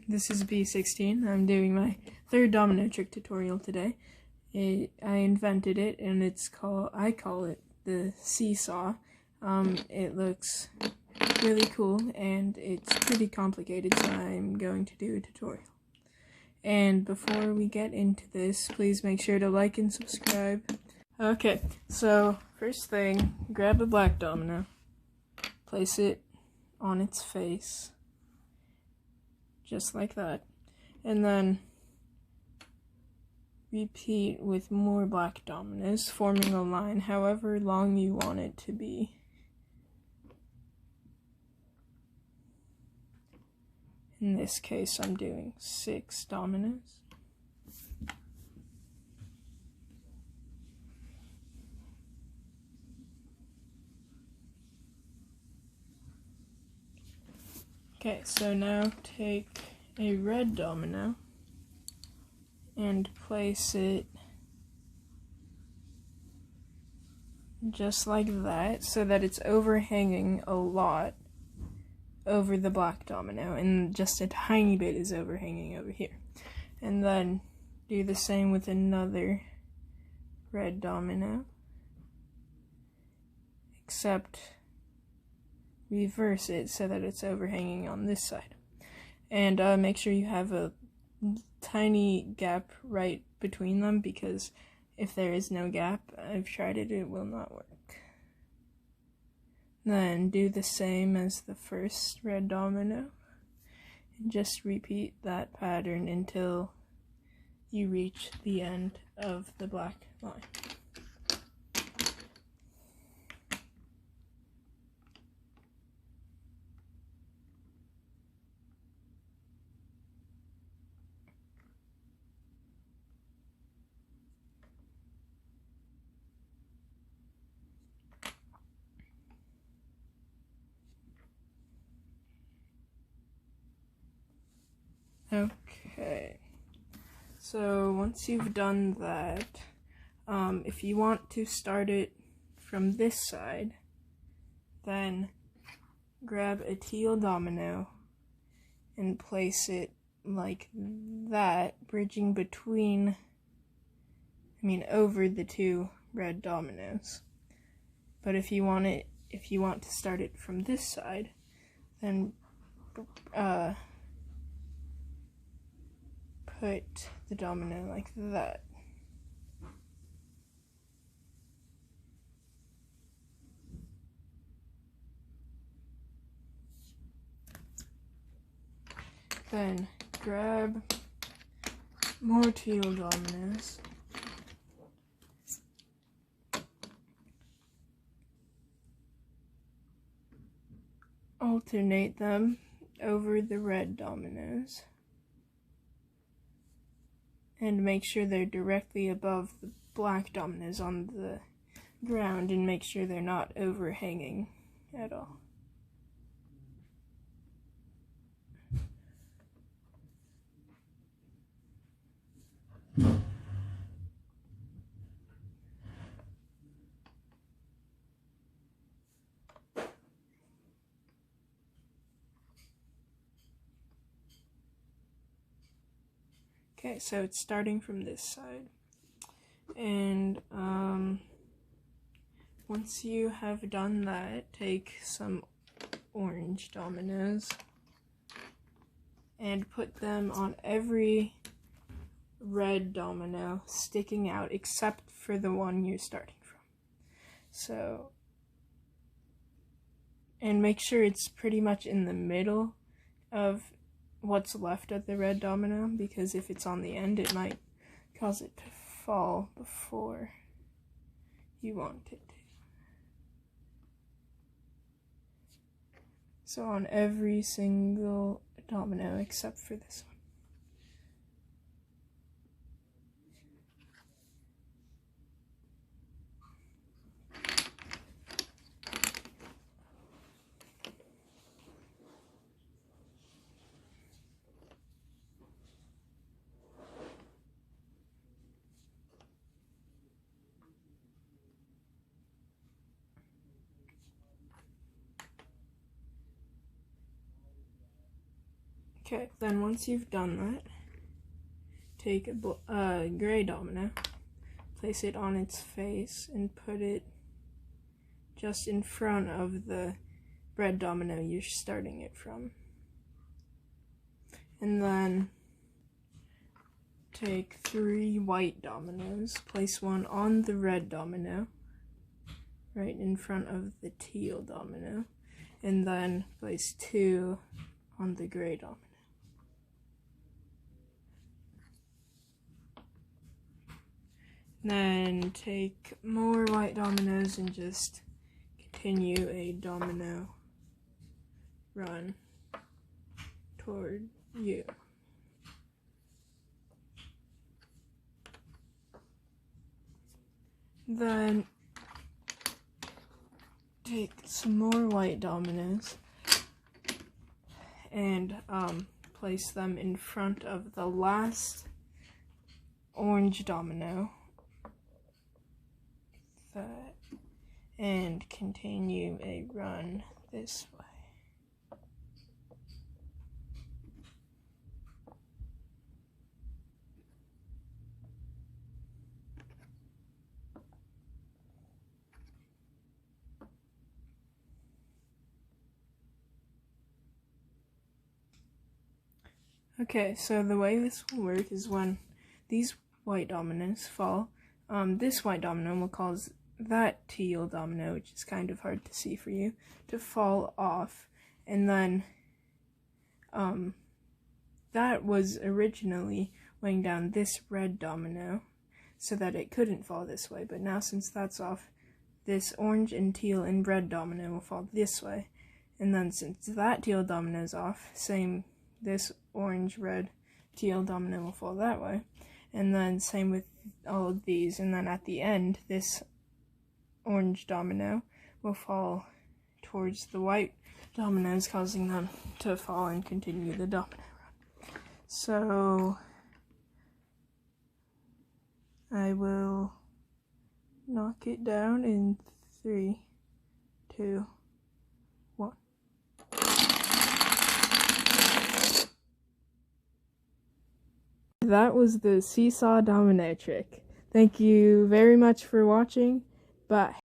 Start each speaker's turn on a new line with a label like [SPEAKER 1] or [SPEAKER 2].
[SPEAKER 1] this is B16. I'm doing my third domino trick tutorial today. I invented it, and I call it the Seesaw. It looks really cool, and it's pretty complicated, so I'm going to do a tutorial. And before we get into this, please make sure to like and subscribe. Okay, so first thing, grab a black domino, place it on its face, just like that, and then repeat with more black dominoes, forming a line however long you want it to be. In this case, I'm doing 6 dominoes. Okay, so now take a red domino and place it just like that, so that it's overhanging a lot over the black domino, and just a tiny bit is overhanging over here. And then do the same with another red domino, except reverse it so that it's overhanging on this side. And make sure you have a tiny gap right between them, because if there is no gap, I've tried it, it will not work. Then do the same as the first red domino, and just repeat that pattern until you reach the end of the black line. Okay, so once you've done that, if you want to start it from this side, then grab a teal domino and place it like that, bridging between, over the 2 red dominoes. But if you want to start it from this side, then put the domino like that. Then grab more teal dominoes, alternate them over the red dominoes, and make sure they're directly above the black dominoes on the ground, and make sure they're not overhanging at all. Okay, so it's starting from this side, and once you have done that, take some orange dominoes and put them on every red domino sticking out, except for the one you're starting from. So, and make sure it's pretty much in the middle of what's left of the red domino, because if it's on the end, it might cause it to fall before you want it to. So on every single domino except for this one. Okay, then once you've done that, take a gray domino, place it on its face, and put it just in front of the red domino you're starting it from. And then take 3 white dominoes, place one on the red domino, right in front of the teal domino, and then place 2 on the gray domino. Then take more white dominoes and just continue a domino run toward you. Then take some more white dominoes and place them in front of the last orange domino and continue a run this way. Okay, so the way this will work is when these white dominoes fall, this white domino will cause that teal domino, which is kind of hard to see for you, to fall off, and then that was originally weighing down this red domino so that it couldn't fall this way, but now since that's off, this orange and teal and red domino will fall this way, and then since that teal domino is off, this orange, red, teal domino will fall that way, and then same with all of these, and then at the end, this orange domino will fall towards the white dominoes, causing them to fall and continue the domino run. So I will knock it down in 3, 2, 1. That was the Seesaw domino trick. Thank you very much for watching. Bye.